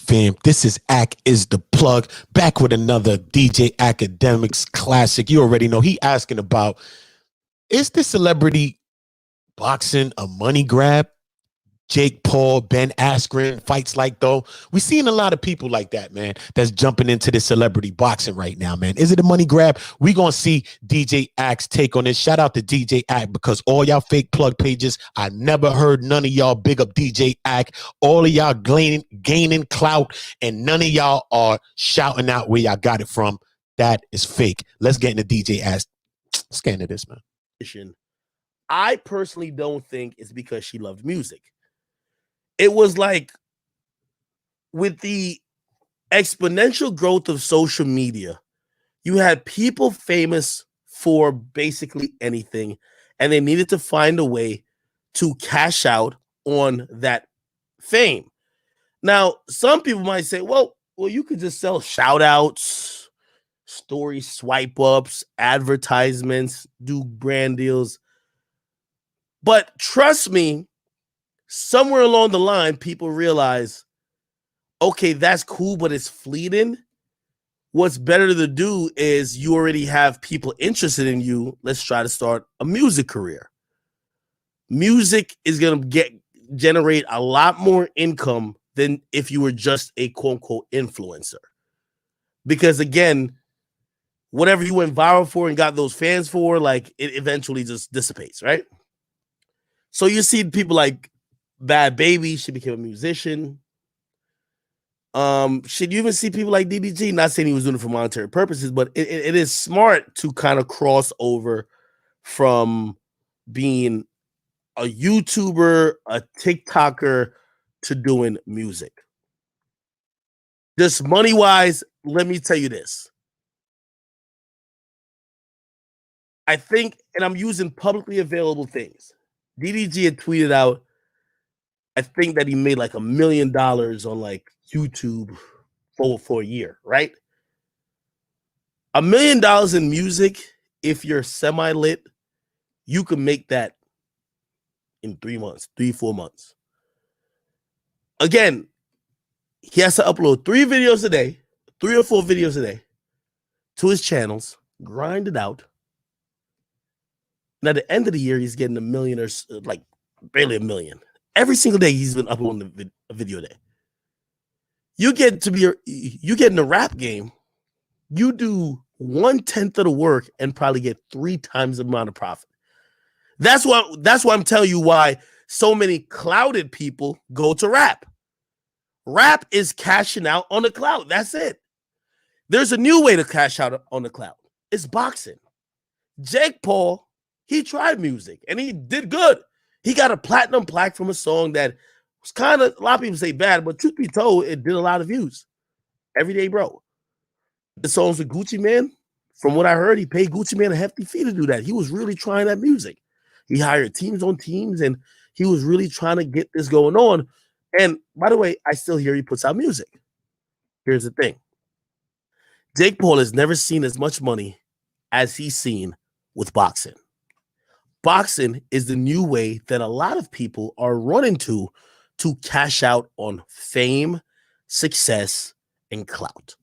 fam? This is Ak is the plug, back with another DJ Akademiks classic. You already know he asking about, is this celebrity boxing a money grab? Jake Paul, Ben Askren fights like though. We seeing a lot of people like that, man, that's jumping into this celebrity boxing right now, man. Is it a money grab? We gonna see DJ Ak's take on this. Shout out to DJ Ak, because all y'all fake plug pages, I never heard none of y'all big up DJ Ak. All of y'all gaining clout, and none of y'all are shouting out where y'all got it from. That is fake. Let's get into DJ Ak. Scan to this, man. I personally don't think it's because she loved music. It was like, with the exponential growth of social media, you had people famous for basically anything, and they needed to find a way to cash out on that fame. Now, some people might say, well, you could just sell shout outs, story swipe ups, advertisements, do brand deals. But trust me, somewhere along the line, people realize, okay, that's cool, but it's fleeting. What's better to do is, you already have people interested in you. Let's try to start a music career. Music is going to generate a lot more income than if you were just a quote unquote influencer. Because again, whatever you went viral for and got those fans for, like, it eventually just dissipates, right? So you see people like Bad Baby, she became a musician. Should you even see people like DDG? Not saying he was doing it for monetary purposes, but it is smart to kind of cross over from being a YouTuber, a TikToker, to doing music. Just money-wise, let me tell you this. I think, and I'm using publicly available things, DDG had tweeted out, I think that he made like $1 million on like YouTube for a year, right? $1 million in music, if you're semi-lit, you can make that in 3 months, 4 months. Again, he has to upload 3 videos a day, 3 or 4 videos a day to his channels, grind it out. And at the end of the year, he's getting $1 million, or like barely $1 million. Every single day he's been uploading a video a day. You get in the rap game, you do 1/10 of the work and probably get 3 times the amount of profit. That's why I'm telling you why so many clouded people go to rap. Rap is cashing out on the cloud. That's it. There's a new way to cash out on the cloud. It's boxing. Jake Paul, he tried music and he did good. He got a platinum plaque from a song that was kind of, a lot of people say bad, but truth be told, it did a lot of views. Everyday Bro. The songs with Gucci Mane, from what I heard, he paid Gucci Mane a hefty fee to do that. He was really trying that music. He hired teams on teams, and he was really trying to get this going on. And by the way, I still hear he puts out music. Here's the thing. Jake Paul has never seen as much money as he's seen with boxing. Boxing is the new way that a lot of people are running to cash out on fame, success, and clout.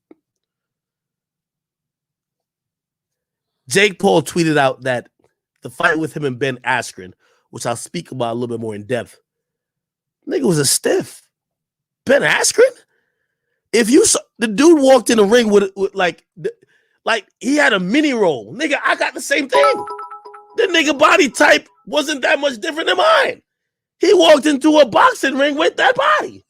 Jake Paul tweeted out that the fight with him and Ben Askren, which I'll speak about a little bit more in depth, nigga was a stiff. Ben Askren? If you saw, the dude walked in the ring with like he had a mini roll. Nigga, I got the same thing. The nigga body type wasn't that much different than mine. He walked into a boxing ring with that body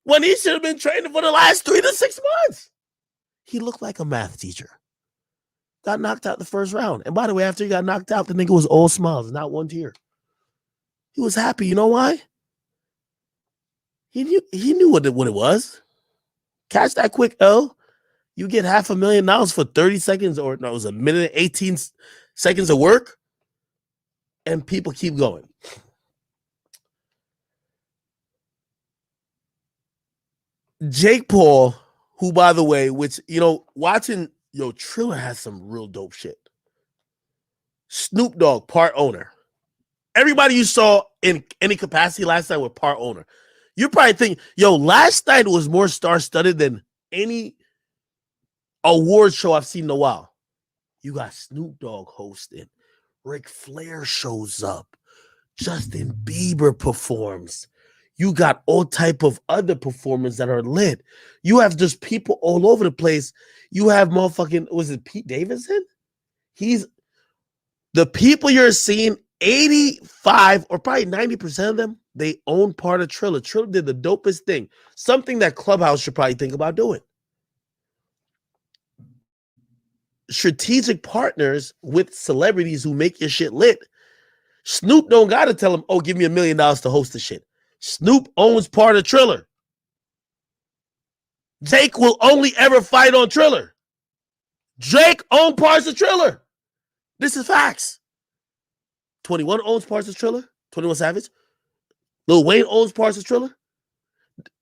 when he should have been training for the last 3 to 6 months. He looked like a math teacher. Got knocked out the first round. And by the way, after he got knocked out, the nigga was all smiles, not one tear. He was happy. You know why? He knew what it was. Catch that quick L. You get $500,000 for 30 seconds, or no, it was 1 minute and 18 seconds of work, and people keep going. Jake Paul, who, by the way, which, watching, Triller has some real dope shit. Snoop Dogg, part owner. Everybody you saw in any capacity last night were part owner. You probably think, yo, last night was more star-studded than any award show I've seen in a while. You got Snoop Dogg hosting. Ric Flair shows up. Justin Bieber performs. You got all type of other performers that are lit. You have just people all over the place. You have motherfucking, was it Pete Davidson? He's the people you're seeing, 85 or probably 90% of them, they own part of Triller. Triller did the dopest thing. Something that Clubhouse should probably think about doing. Strategic partners with celebrities who make your shit lit. Snoop don't got to tell him, oh, give me $1 million to host the shit. Snoop owns part of Triller. Jake will only ever fight on Triller. Drake owns parts of Triller. This is facts. 21 owns parts of Triller. 21 Savage. Lil Wayne owns parts of Triller.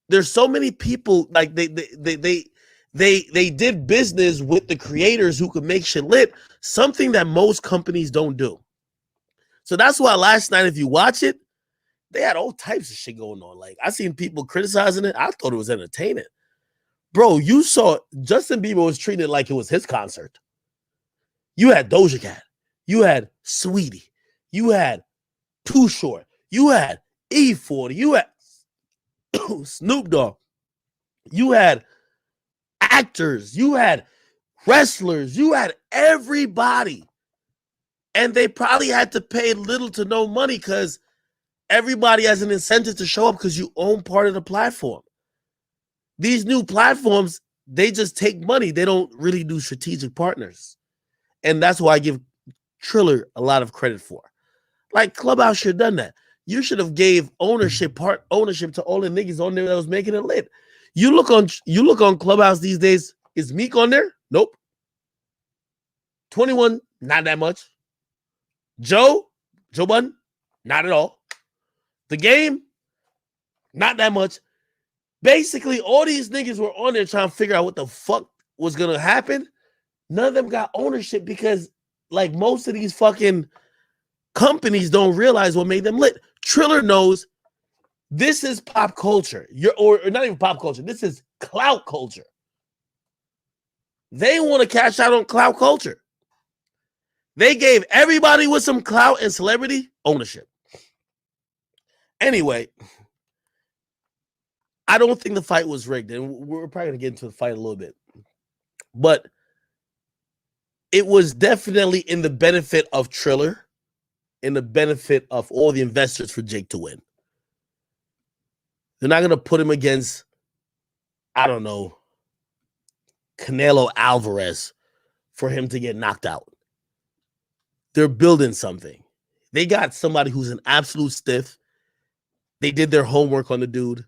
There's so many people, like they did business with the creators who could make shit lit, something that most companies don't do. So that's why last night, if you watch it, they had all types of shit going on. Like, I seen people criticizing it. I thought it was entertaining. Bro, you saw Justin Bieber was treating it like it was his concert. You had Doja Cat. You had Sweetie. You had Too Short. You had E40. You had Snoop Dogg. You had actors. You had wrestlers. You had everybody. And they probably had to pay little to no money because everybody has an incentive to show up because you own part of the platform. These new platforms, they just take money. They don't really do strategic partners. And that's why I give Triller a lot of credit for. Like, Clubhouse should have done that. You should have gave ownership to all the niggas on there that was making it lit. You look on Clubhouse these days, is Meek on there? Nope. 21, not that much. Joe Budden, not at all. The Game, not that much. Basically, all these niggas were on there trying to figure out what the fuck was going to happen. None of them got ownership because, like, most of these fucking companies don't realize what made them lit. Triller knows this is pop culture. Or not even pop culture. This is clout culture. They want to cash out on clout culture. They gave everybody with some clout and celebrity ownership. Anyway, I don't think the fight was rigged, and we're probably going to get into the fight a little bit. But it was definitely in the benefit of Triller, in the benefit of all the investors for Jake to win. They're not going to put him against, I don't know, Canelo Alvarez for him to get knocked out. They're building something. They got somebody who's an absolute stiff. They did their homework on the dude.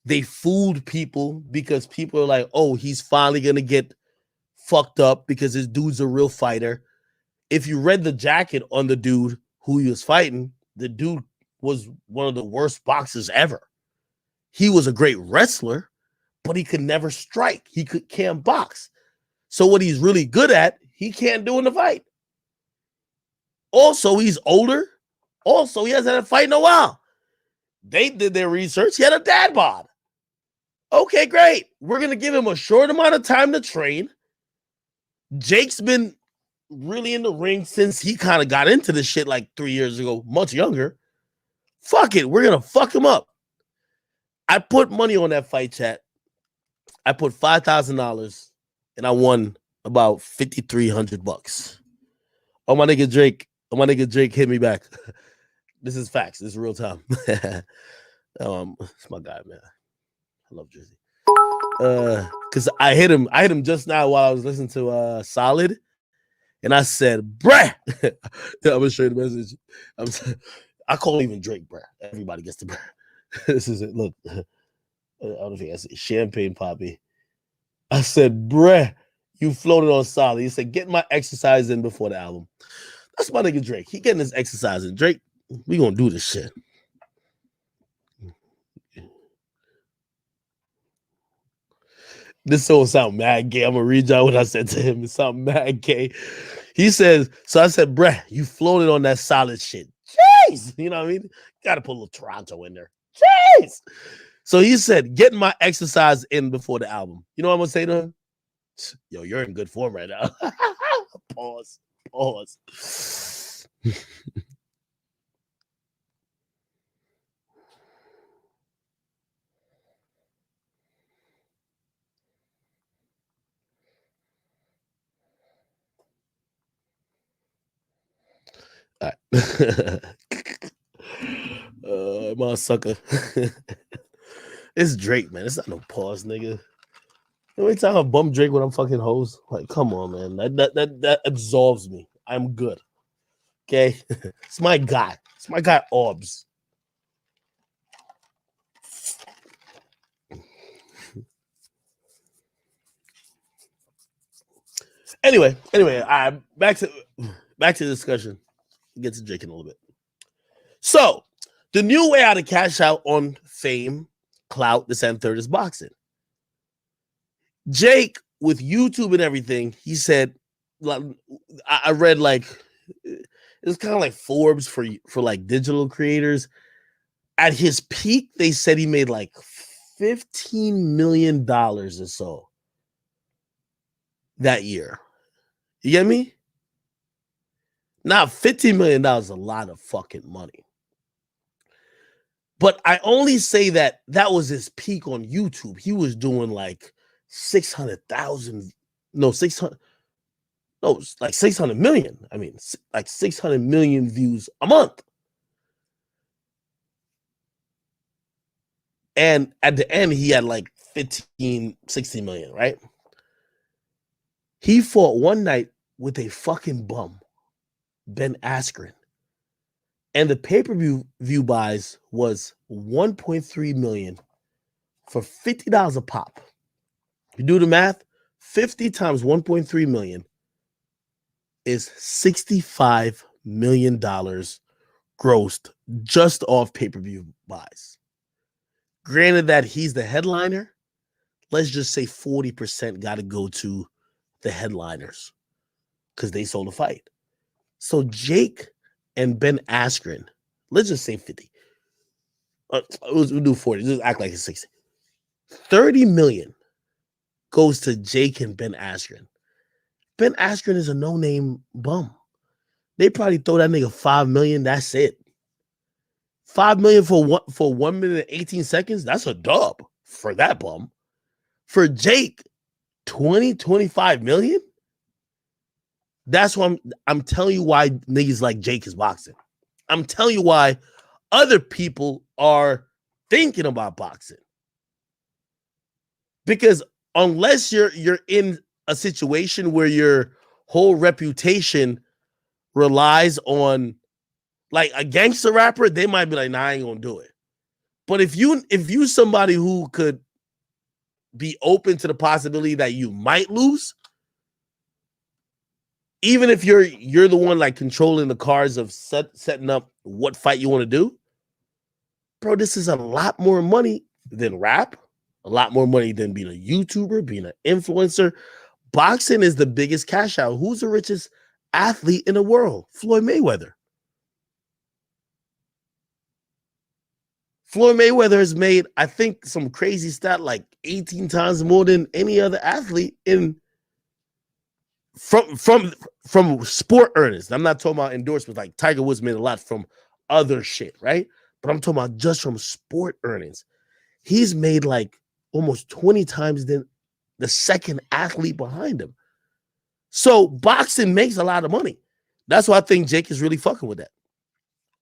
They fooled people because people are like, oh, he's finally going to get fucked up because this dude's a real fighter. If you read the jacket on the dude who he was fighting, the dude was one of the worst boxers ever. He was a great wrestler, but he could never strike. He can't box. So what he's really good at, he can't do in the fight. Also, he's older. Also, he hasn't had a fight in a while. They did their research. He had a dad bod. Okay, great. We're going to give him a short amount of time to train. Jake's been really in the ring since he kind of got into this shit like 3 years ago, much younger. Fuck it. We're going to fuck him up. I put money on that fight, chat. I put $5,000 and I won about $5,300. Oh, my nigga Drake hit me back. This is facts. This is real time. It's my guy, man. I love Jersey. Because I hit him just now while I was listening to Solid. And I said, bruh. I'm gonna show you the message. I call even Drake, bruh. Everybody gets the bruh. This is it. Look. I don't know if I said Champagne Poppy. I said, bruh, you floated on Solid. He said, get my exercise in before the album. That's my nigga Drake. He getting his exercise in. Drake, we gonna do this shit. This song sound mad gay. I'm gonna read y'all what I said to him. It sound mad gay. He says, so I said, bruh, you floated on that Solid shit. Jeez. You know what I mean? Gotta put a little Toronto in there. Jeez. So he said, getting my exercise in before the album. You know what I'm gonna say to him? Yo, you're in good form right now. Pause. Pause. All right. My sucker. It's Drake, man. It's not no pause, nigga. Every time I bump Drake when I'm fucking hoes, like, come on, man. That absolves me. I'm good. Okay, it's my guy. It's my guy, Orbs. Anyway, back to the discussion. Get to Drake in a little bit. So, the new way how to cash out on fame, clout, this and third is boxing. Jake, with YouTube and everything, he said, I read like it's kind of like Forbes for like digital creators. At his peak, they said he made like $15 million or so that year. You get me? Now, $15 million is a lot of fucking money. But I only say that was his peak on YouTube. He was doing like 600,000, no, 600, no, like 600 million. I mean, like 600 million views a month. And at the end, he had like 15, 16 million, right? He fought one night with a fucking bum, Ben Askren. And the pay-per-view buys was 1.3 million for $50 a pop. You do the math, 50 times 1.3 million is $65 million grossed just off pay-per-view buys. Granted that he's the headliner, let's just say 40% got to go to the headliners because they sold the fight. So Jake and Ben Askren, let's just say 50. We'll do 40. Just act like it's 60. 30 million goes to Jake and Ben Askren. Ben Askren is a no-name bum. They probably throw that nigga 5 million. That's it. 5 million for 1 minute and 18 seconds. That's a dub for that bum. For Jake, 25 million. That's why I'm telling you why niggas like Jake is boxing. I'm telling you why other people are thinking about boxing. Because unless you're in a situation where your whole reputation relies on like a gangster rapper, they might be like, nah, I ain't gonna do it. But if you somebody who could be open to the possibility that you might lose, even if you're the one like controlling the cards of setting up what fight you want to do, bro, this is a lot more money than rap, a lot more money than being a YouTuber, being an influencer. Boxing is the biggest cash out. Who's the richest athlete in the world? Floyd Mayweather. Floyd Mayweather has made, I think, some crazy stat like 18 times more than any other athlete in from sport earnings. I'm not talking about endorsements. Like Tiger Woods made a lot from other shit, right? But I'm talking about just from sport earnings. He's made like almost 20 times than the second athlete behind him. So boxing makes a lot of money. That's why I think Jake is really fucking with that.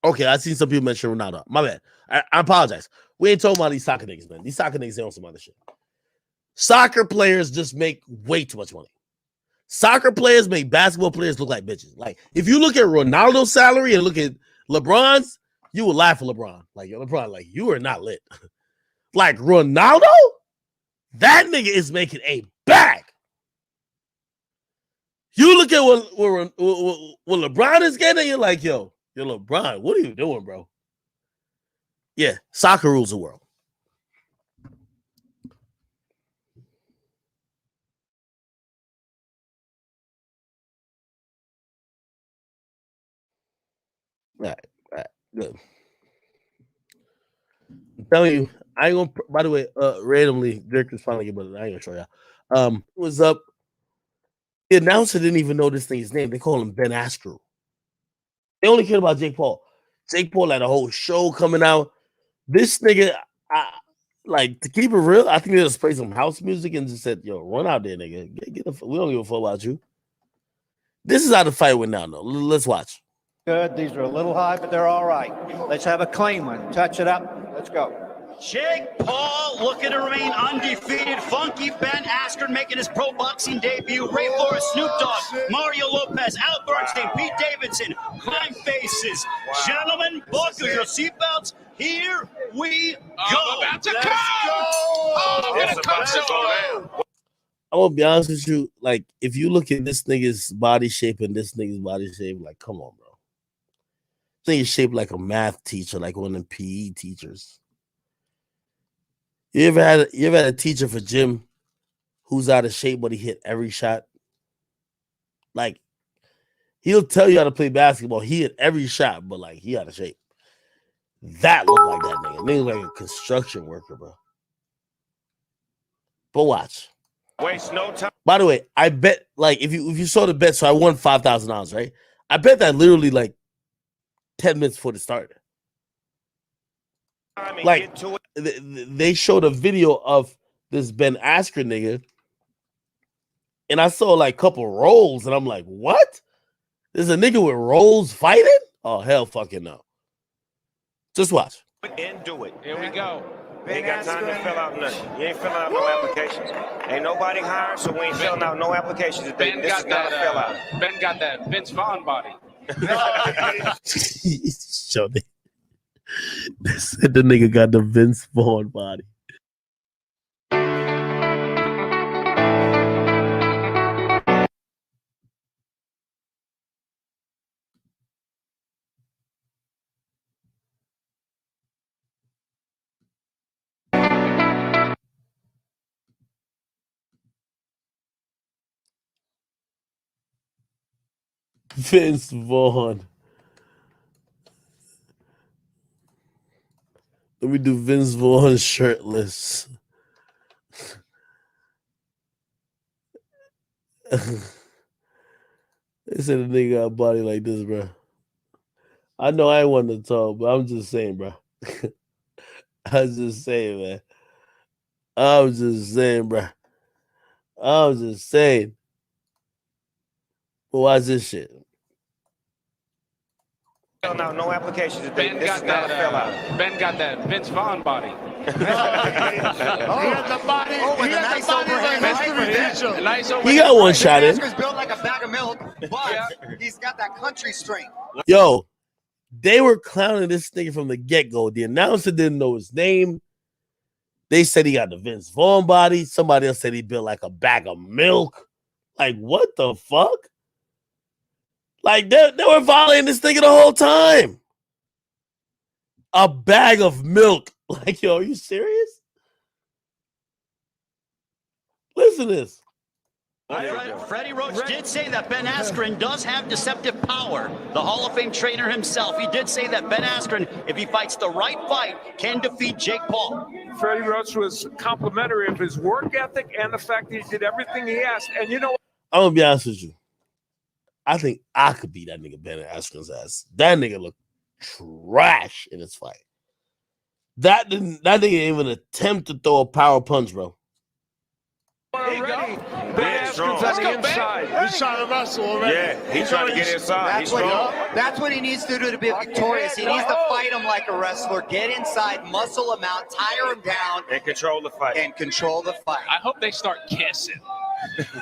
Okay, I seen some people mention Ronaldo. My bad. I apologize. We ain't talking about these soccer niggas, man. These soccer niggas, they on some other shit. Soccer players just make way too much money. Soccer players make basketball players look like bitches. Like, if you look at Ronaldo's salary and look at LeBron's, you will laugh at LeBron. Like, LeBron, like, you are not lit. Like, Ronaldo, that nigga is making a bag. You look at what LeBron is getting, you're like, yo, LeBron, what are you doing, bro? Yeah, soccer rules the world. All right, good. I'm telling you, I ain't gonna. By the way, randomly, Dirk was finally but I ain't gonna show y'all. Was up. The announcer didn't even know this thing's name. They call him Ben Askren. They only cared about Jake Paul. Jake Paul had a whole show coming out. This nigga, like, to keep it real, I think they just played some house music and just said, "Yo, run out there, nigga. We don't give a fuck about you." This is how the fight went down, though. Let's watch. Good. These are a little high, but they're all right. Let's have a clean one. Touch it up. Let's go. Jake Paul looking to remain undefeated. Funky Ben Askren making his pro boxing debut. Ray Forrest, Snoop Dogg, Mario Lopez, Al Bernstein, Pete Davidson, Crime Faces. Gentlemen, buckle your seatbelts. Here we go. About to come. Oh, we're gonna come so I'm gonna be honest with you. Like, if you look at this nigga's body shape and this nigga's body shape, like, come on, bro. This nigga's shaped like a math teacher, like one of them PE teachers. You ever had a teacher for gym who's out of shape, but he hit every shot? Like, he'll tell you how to play basketball. He hit every shot, but like he out of shape. That looked like that nigga. Nigga like a construction worker, bro. But watch. waste no time. By the way, I bet like if you saw the bet, so I won $5,000, right? I bet that literally like 10 minutes before the start. Like they showed a video of this Ben Askren nigga, and I saw like a couple rolls, and I'm like, what? There's a nigga with rolls fighting? Oh hell, fucking no! Just watch. And do it. Here we go. You ain't got time to fill out nothing. You ain't filling out no applications. Ain't nobody hired, so we ain't filling out no applications. Ben This is got not a fill out. that. Ben got that Vince Vaughn body. Show me. They said the nigga got the Vince Vaughn body. Vince Vaughn. Let me do Vince Vaughn shirtless. They said a nigga got a body like this, bro. I know I ain't one to talk, but I'm just saying, bro. I'm just saying, man. I'm just saying, bro. I'm just saying. But watch this shit. Filling out no applications. Ben This got is not a fill out. that. Ben got that Vince Vaughn body. He had the body. He had the body like Mr. Redemption. Nice He got one shot in. Asker's built like a bag of milk, but he's got that country strength. Yo, they were clowning this nigga from the get-go. The announcer didn't know his name. They said he got the Vince Vaughn body. Somebody else said he built like a bag of milk. Like, what the fuck? Like, they were violating this nigga the whole time. A bag of milk. Like, yo, are you serious? Listen to this. Freddie Roach did say that Ben Askren does have deceptive power. The Hall of Fame trainer himself, he did say that Ben Askren, if he fights the right fight, can defeat Jake Paul. Freddie Roach was complimentary of his work ethic and the fact that he did everything he asked. And you know what? I'm going to be honest with you. I think I could beat that nigga Ben Askren's ass. That nigga looked trash in his fight. That nigga didn't even attempt to throw a power punch, bro. Already, Ben Askren's on the inside. He's trying to wrestle already. Yeah, he's trying to get inside. He's That's what he needs to do to be victorious. He needs to fight him like a wrestler, get inside, muscle him out, tire him down, and control the fight. and control the fight. I hope they start kissing.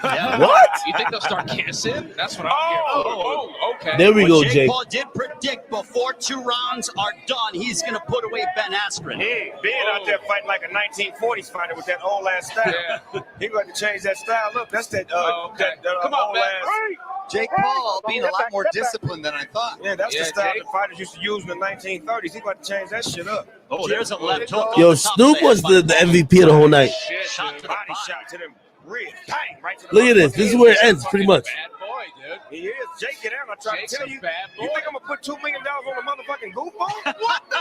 What? You think they'll start kissing? That's what I'm hearing. Oh, okay. There we go, Jake Jake. Paul did predict before 2 rounds are done, he's going to put away Ben Askren. He ain't being out there fighting like a 1940s fighter with that old ass style. Yeah. He going to change that style. Look, that's that. Okay. that Come on, old man. ass. Jake Paul being a lot more disciplined than I thought. Yeah, that's the Yeah, style Jake. the fighters used to use in the 1930s. He going to change that shit up. Oh, there's a left hook. Yo, Snoop was the MVP of the whole night. Shit, Shot dude. to the Body body. shot to them ribs. Bang, right to the Look at body. this. This is where it ends, pretty much. Bad boy. boy, dude. He is. Jake, get out. I try Jake's to tell a you. bad boy. You think I'm going to put $2 million on a motherfucking goofball? What the?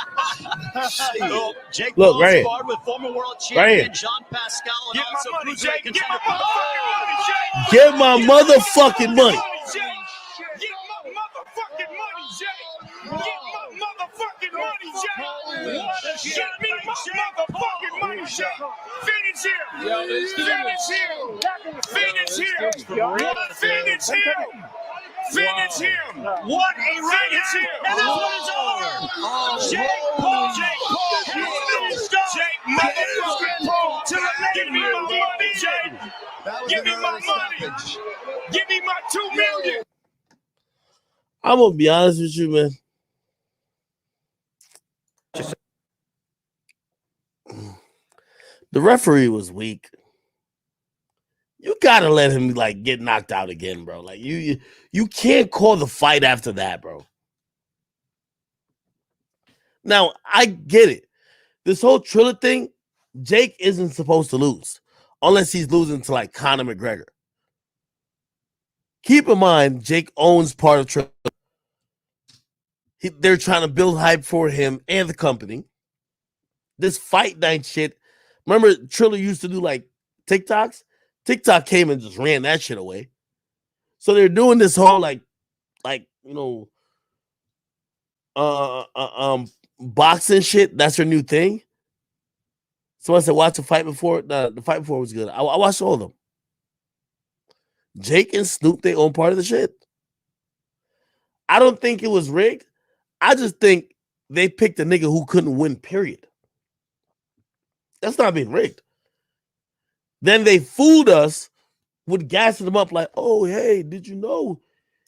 Well, Jake Look, Paul right here. sparred with former world Right here. champion Jean Pascal and Get also my money, cruiserweight Jake. Get my contender. motherfucking money, Jake. Get my motherfucking money. Jake. Get my motherfucking money, Jake. Get my motherfucking money, Jake. Get me my motherfucking money, Jake. Finish him. Yo, this dude Finish him. Finish him. Finish him. Finish him. What a right hand! And this one is over! Jake Paul! Jake motherfucking Paul. Give me my money, Jake. Give me my money. Give me my $2 million. I'm gonna be honest with you, man. The referee was weak. You gotta let him like get knocked out again, bro. Like you can't call the fight after that, bro. Now I get it. This whole Triller thing, Jake isn't supposed to lose unless he's losing to like Conor McGregor. Keep in mind, Jake owns part of Triller. They're trying to build hype for him and the company. This fight night shit. Remember, Triller used to do like TikToks? TikTok came and just ran that shit away. So they're doing this whole like you know, boxing shit. That's their new thing. Someone said, watch the fight before. The fight before was good. I watched all of them. Jake and Snoop, they own part of the shit. I don't think it was rigged. I just think they picked a nigga who couldn't win, period. That's not being rigged. Then they fooled us with gassing them up like, oh, hey, did you know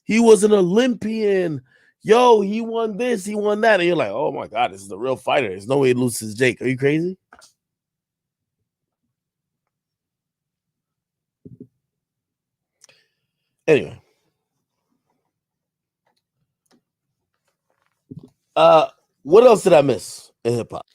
he was an Olympian? Yo, he won this, he won that. And you're like, oh my God, this is a real fighter. There's no way he loses Jake. Are you crazy? Anyway. What else did I miss in hip-hop?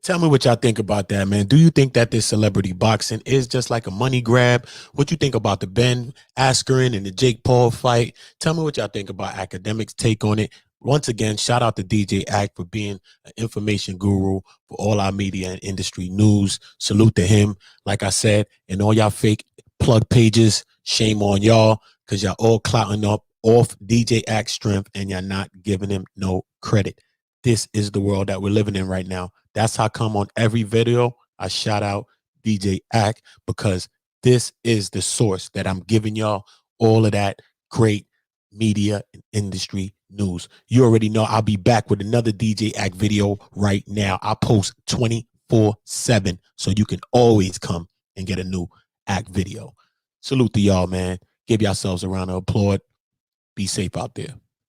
Tell me what y'all think about that, man. Do you think that this celebrity boxing is just like a money grab? What you think about the Ben Askren and the Jake Paul fight? Tell me what y'all think about Akademiks' take on it. Once again, shout out to DJ Ack for being an information guru for all our media and industry news. Salute to him. Like I said, and all y'all fake plug pages, shame on y'all, because y'all all clouting up off DJ Ack's strength and y'all not giving him no credit. This is the world that we're living in right now. That's how come on every video I shout out DJ Ack, because this is the source that I'm giving y'all all of that great media and industry news. You already know I'll be back with another DJ Ack video right now. I post 24/7, so you can always come and get a new Ack video. Salute to y'all, man. Give yourselves a round of applause. Be safe out there.